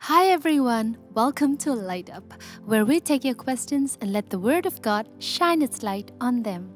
Hi everyone, welcome to Light Up, where we take your questions and let the Word of God shine its light on them.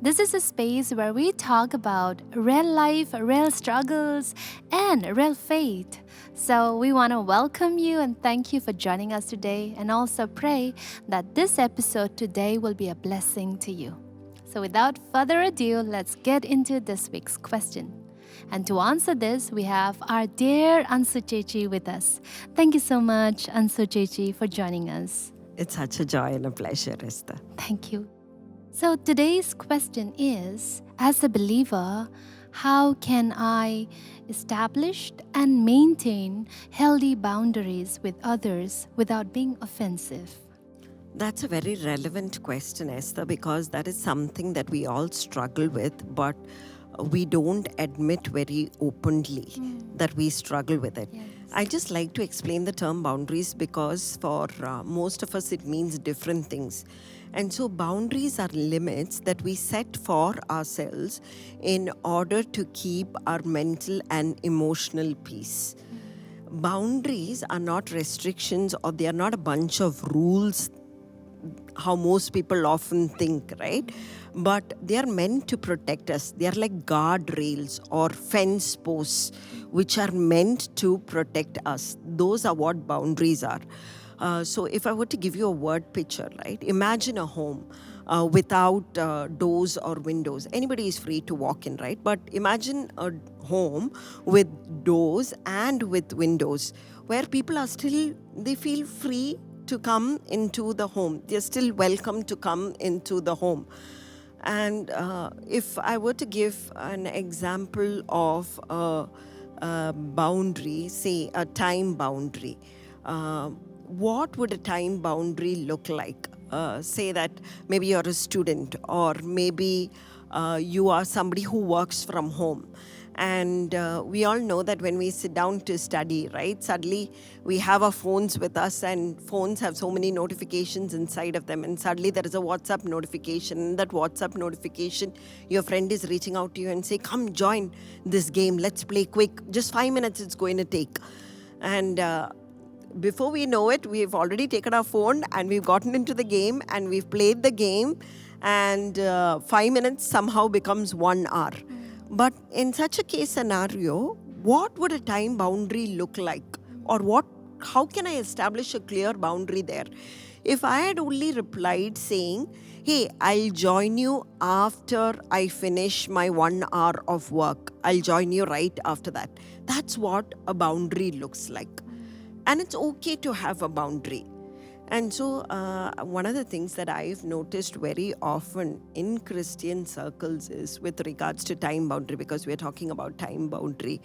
This is a space where we talk about real life, real struggles, and real faith. So we want to welcome you and thank you for joining us today, and also pray that this episode today will be a blessing to you. So without further ado, let's get into this week's question. And to answer this, we have our dear Ansu Chechi with us. Thank you so much, Ansu Chechi, for joining us. It's such a joy and a pleasure, Esther. Thank you. So today's question is, as a believer, how can I establish and maintain healthy boundaries with others without being offensive? That's a very relevant question, Esther, because that is something that we all struggle with, but we don't admit very openly that we struggle with it. Yes. I just like to explain the term boundaries because for most of us it means different things. And so boundaries are limits that we set for ourselves in order to keep our mental and emotional peace. Boundaries are not restrictions, or they are not a bunch of rules how most people often think, right? But they are meant to protect us. They are like guardrails or fence posts which are meant to protect us. Those are what boundaries are. So if I were to give you a word picture, right? Imagine a home without doors or windows. Anybody is free to walk in, right? But imagine a home with doors and with windows where people are still, they feel free to come into the home. They're still welcome to come into the home. And if I were to give an example of a boundary, say a time boundary, what would a time boundary look like? Say that maybe you're a student, or maybe you are somebody who works from home. And we all know that when we sit down to study, right, suddenly we have our phones with us, and phones have so many notifications inside of them. And suddenly there is a WhatsApp notification. And that WhatsApp notification, your friend is reaching out to you and say, come join this game. Let's play quick. Just 5 minutes it's going to take. And before we know it, we've already taken our phone and we've gotten into the game and we've played the game. And 5 minutes somehow becomes 1 hour. But in such a case scenario, what would a time boundary look like? Or how can I establish a clear boundary there? If I had only replied saying, hey, I'll join you after I finish my 1 hour of work. I'll join you right after that. That's what a boundary looks like. And it's okay to have a boundary. And so one of the things that I've noticed very often in Christian circles is with regards to time boundary, because we're talking about time boundary,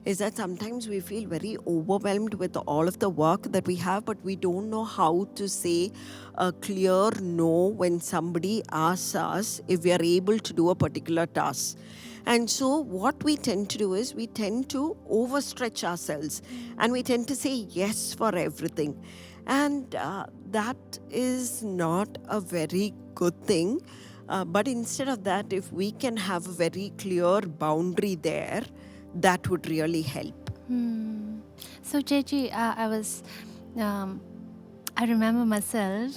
is that sometimes we feel very overwhelmed with all of the work that we have, but we don't know how to say a clear no when somebody asks us if we are able to do a particular task. And so what we tend to do is we tend to overstretch ourselves and we tend to say yes for everything. And that is not a very good thing. But instead of that, if we can have a very clear boundary there, that would really help. So, Chechi, I remember myself.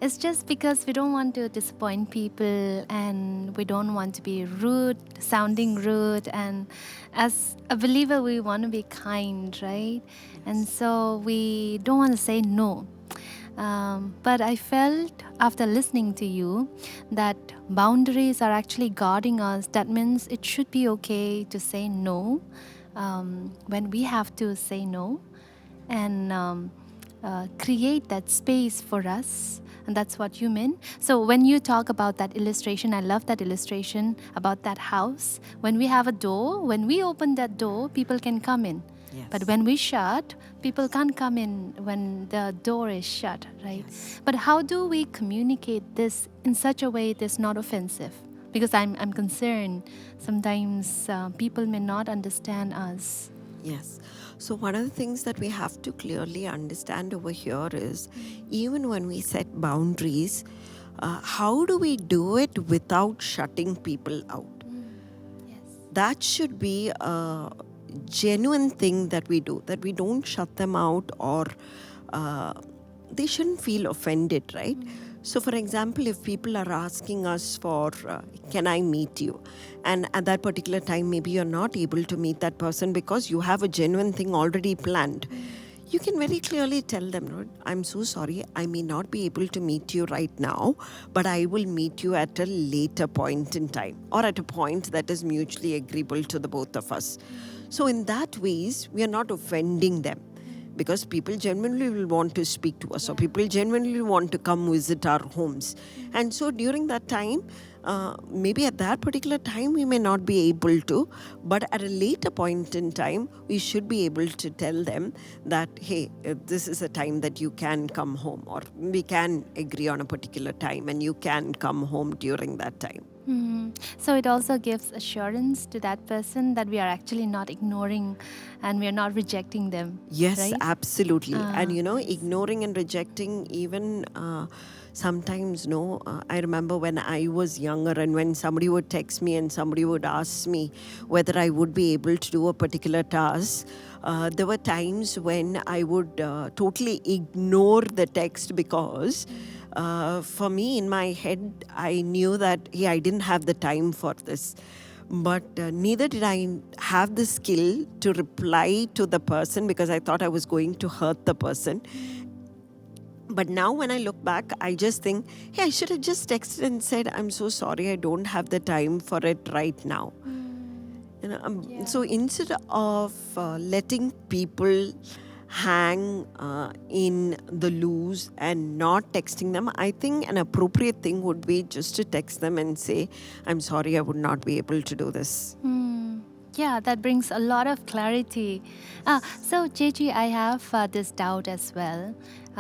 It's just because we don't want to disappoint people and we don't want to be rude, sounding rude. And as a believer, we want to be kind, right? And so we don't want to say no. But I felt after listening to you that boundaries are actually guarding us. That means it should be okay to say no when we have to say no, and create that space for us. And that's what you mean. So when you talk about that illustration, I love that illustration about that house. When we have a door, when we open that door, people can come in. Yes. But when we shut, people can't come in when the door is shut, right? Yes. But how do we communicate this in such a way that's not offensive? Because I'm concerned sometimes people may not understand us. Yes. So one of the things that we have to clearly understand over here is, even when we set boundaries, how do we do it without shutting people out? Yes. That should be genuine thing that we do, that we don't shut them out, or they shouldn't feel offended, right? So, for example, if people are asking us for, can I meet you? And at that particular time, maybe you're not able to meet that person because you have a genuine thing already planned. You can very clearly tell them, "No, I'm so sorry, I may not be able to meet you right now, but I will meet you at a later point in time, or at a point that is mutually agreeable to the both of us." So in that ways, we are not offending them, because people genuinely will want to speak to us, or people genuinely want to come visit our homes. And so during that time, maybe at that particular time we may not be able to, but at a later point in time, we should be able to tell them that, hey, this is a time that you can come home, or we can agree on a particular time and you can come home during that time. So it also gives assurance to that person that we are actually not ignoring and we are not rejecting them. Yes, right? absolutely. And ignoring and rejecting, even sometimes, I remember when I was younger, and when somebody would text me and somebody would ask me whether I would be able to do a particular task, there were times when I would totally ignore the text, because for me, in my head, I knew that, hey, I didn't have the time for this. But neither did I have the skill to reply to the person, because I thought I was going to hurt the person. But now when I look back, I just think, hey, I should have just texted and said, I'm so sorry, I don't have the time for it right now. So instead of letting people hang in the loose and not texting them, I think an appropriate thing would be just to text them and say, I'm sorry, I would not be able to do this. Yeah, that brings a lot of clarity. So, JG, I have this doubt as well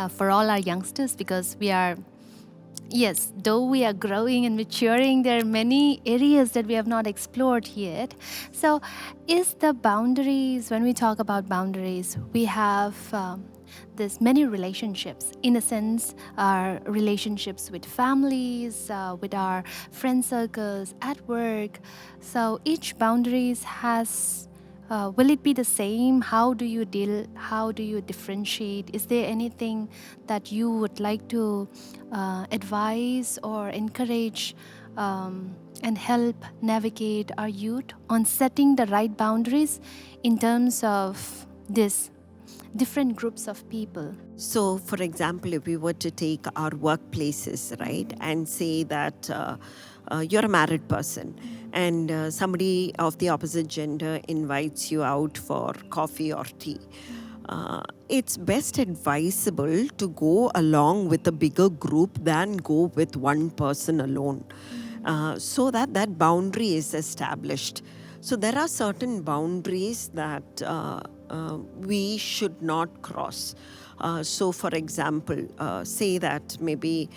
for all our youngsters, because we are, yes, though we are growing and maturing, there are many areas that we have not explored yet. So, is the boundaries, when we talk about boundaries, we have there's many relationships. In a sense, our relationships with families, with our friend circles, at work. So each boundaries has, will it be the same? How do you deal? How do you differentiate? Is there anything that you would like to advise or encourage and help navigate our youth on setting the right boundaries in terms of this different groups of people? So, for example, if we were to take our workplaces, right, and say that you're a married person, and somebody of the opposite gender invites you out for coffee or tea, it's best advisable to go along with a bigger group than go with one person alone, so that that boundary is established. So there are certain boundaries that we should not cross. So, for example, say that maybe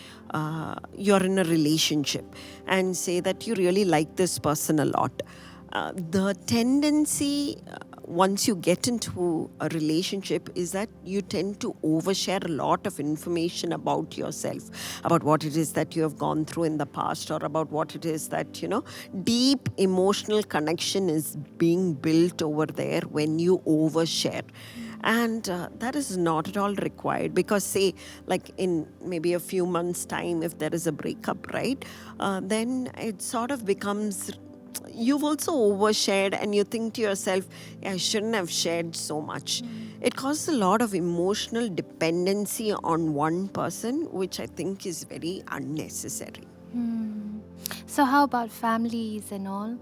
you're in a relationship, and say that you really like this person a lot. The tendency, once you get into a relationship, is that you tend to overshare a lot of information about yourself, about what it is that you have gone through in the past, or about what it is that, deep emotional connection is being built over there when you overshare. And that is not at all required, because say, like in maybe a few months' time, if there is a breakup, right, then it sort of becomes, you've also overshared, and you think to yourself, I shouldn't have shared so much. It causes a lot of emotional dependency on one person, which I think is very unnecessary. So how about families and all?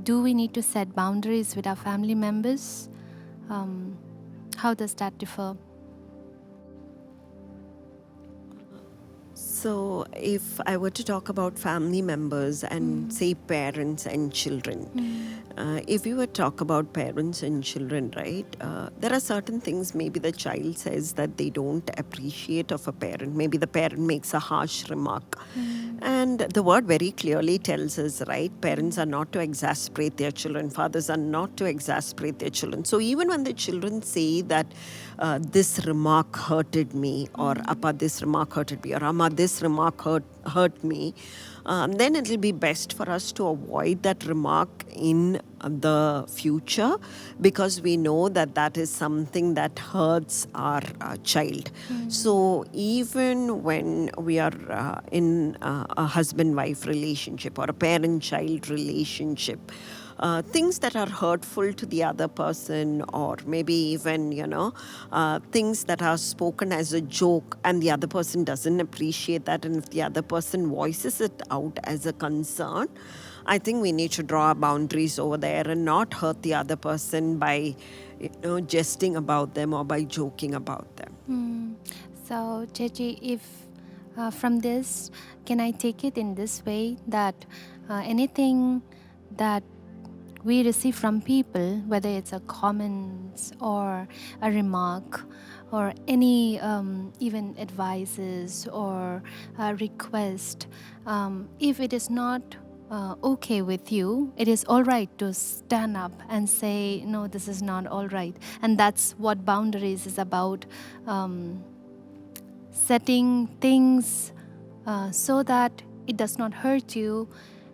Do we need to set boundaries with our family members? How does that differ? So, if I were to talk about family members and say parents and children, if you were to talk about parents and children, right, there are certain things maybe the child says that they don't appreciate of a parent. Maybe the parent makes a harsh remark. And the word very clearly tells us, right, parents are not to exasperate their children, fathers are not to exasperate their children. So even when the children say that this remark hurted me, or Appa, this remark hurted me, or Amma, this this remark hurt me, then it'll be best for us to avoid that remark in the future, because we know that is something that hurts our child. So even when we are in a husband-wife relationship or a parent-child relationship, things that are hurtful to the other person, or maybe even, things that are spoken as a joke and the other person doesn't appreciate that, and if the other person voices it out as a concern, I think we need to draw boundaries over there and not hurt the other person by, jesting about them or by joking about them. So, Chechi, if from this, can I take it in this way that anything that we receive from people, whether it's a comment or a remark or any even advices or a request, if it is not okay with you, it is all right to stand up and say, no, this is not all right. And that's what boundaries is about, setting things so that it does not hurt you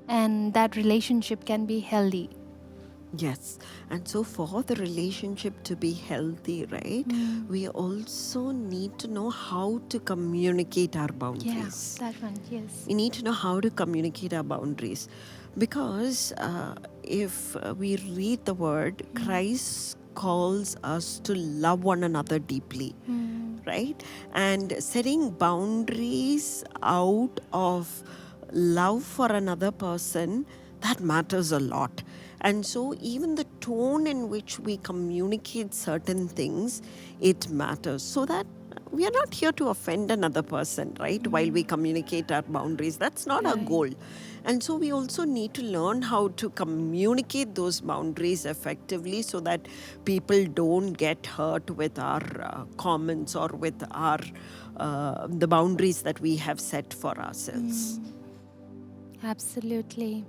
and that relationship can be healthy. Yes. And so for the relationship to be healthy, right, we also need to know how to communicate our boundaries. Yeah, that one, yes. We need to know how to communicate our boundaries. Because if we read the word, Christ calls us to love one another deeply, right? And setting boundaries out of love for another person, that matters a lot. And so even the tone in which we communicate certain things, it matters. So that we are not here to offend another person, right? While we communicate our boundaries. That's not our goal. And so we also need to learn how to communicate those boundaries effectively so that people don't get hurt with our comments or with our the boundaries that we have set for ourselves. Absolutely.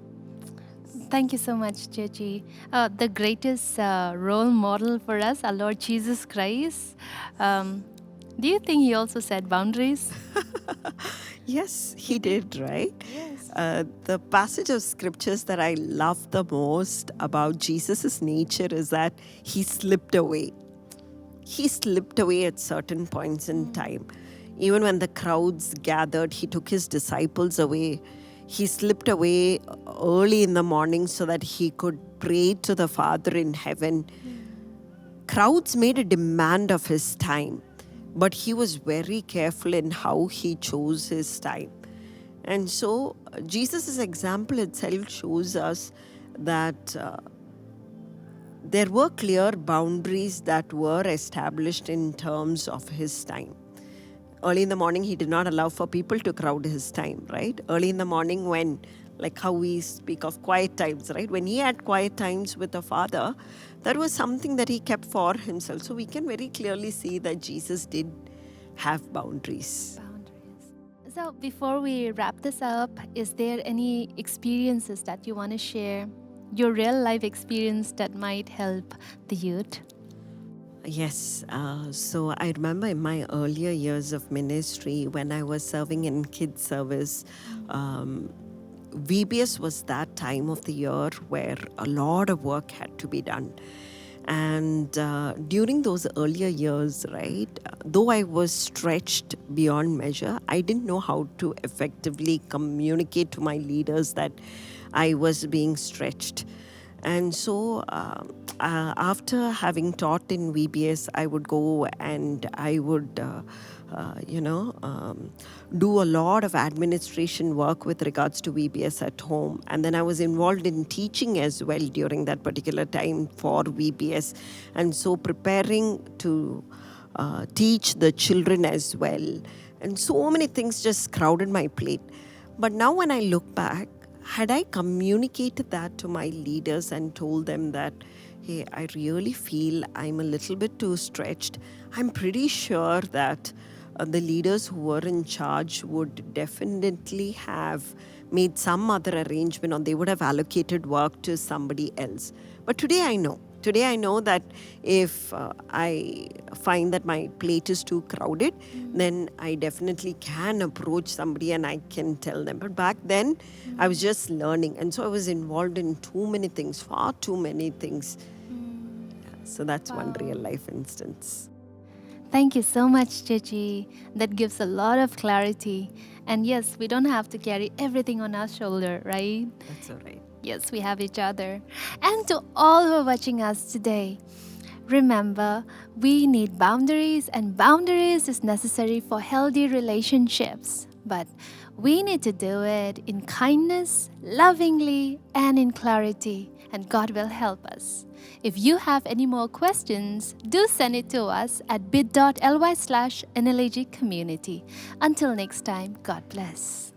Thank you so much, Chechi. The greatest role model for us, our Lord Jesus Christ. Do you think he also set boundaries? Yes, he did, right? Yes. The passage of scriptures that I love the most about Jesus' nature is that he slipped away. He slipped away at certain points in time. Even when the crowds gathered, he took his disciples away. He slipped away early in the morning so that he could pray to the Father in heaven. Crowds made a demand of his time, but he was very careful in how he chose his time. And so Jesus' example itself shows us that there were clear boundaries that were established in terms of his time. Early in the morning, he did not allow for people to crowd his time, right? Early in the morning when, like how we speak of quiet times, right? When he had quiet times with the Father, that was something that he kept for himself. So we can very clearly see that Jesus did have boundaries. So before we wrap this up, is there any experiences that you want to share? Your real life experience that might help the youth? Yes. So I remember in my earlier years of ministry, when I was serving in kids service, VBS was that time of the year where a lot of work had to be done. And during those earlier years, right, though I was stretched beyond measure, I didn't know how to effectively communicate to my leaders that I was being stretched. And so after having taught in VBS, I would go and I would, do a lot of administration work with regards to VBS at home. And then I was involved in teaching as well during that particular time for VBS. And so preparing to teach the children as well. And so many things just crowded my plate. But now when I look back, had I communicated that to my leaders and told them that, hey, I really feel I'm a little bit too stretched, I'm pretty sure that the leaders who were in charge would definitely have made some other arrangement, or they would have allocated work to somebody else. But today I know Today I know that if I find that my plate is too crowded, then I definitely can approach somebody and I can tell them. But back then, I was just learning. And so I was involved in too many things, far too many things. So that's one real life instance. Thank you so much, Chichi. That gives a lot of clarity. And yes, we don't have to carry everything on our shoulder, right? That's all right. Yes, we have each other. And to all who are watching us today, remember, we need boundaries, and boundaries is necessary for healthy relationships. But we need to do it in kindness, lovingly, and in clarity, and God will help us. If you have any more questions, do send it to us at bit.ly/NLAG community. Until next time, God bless.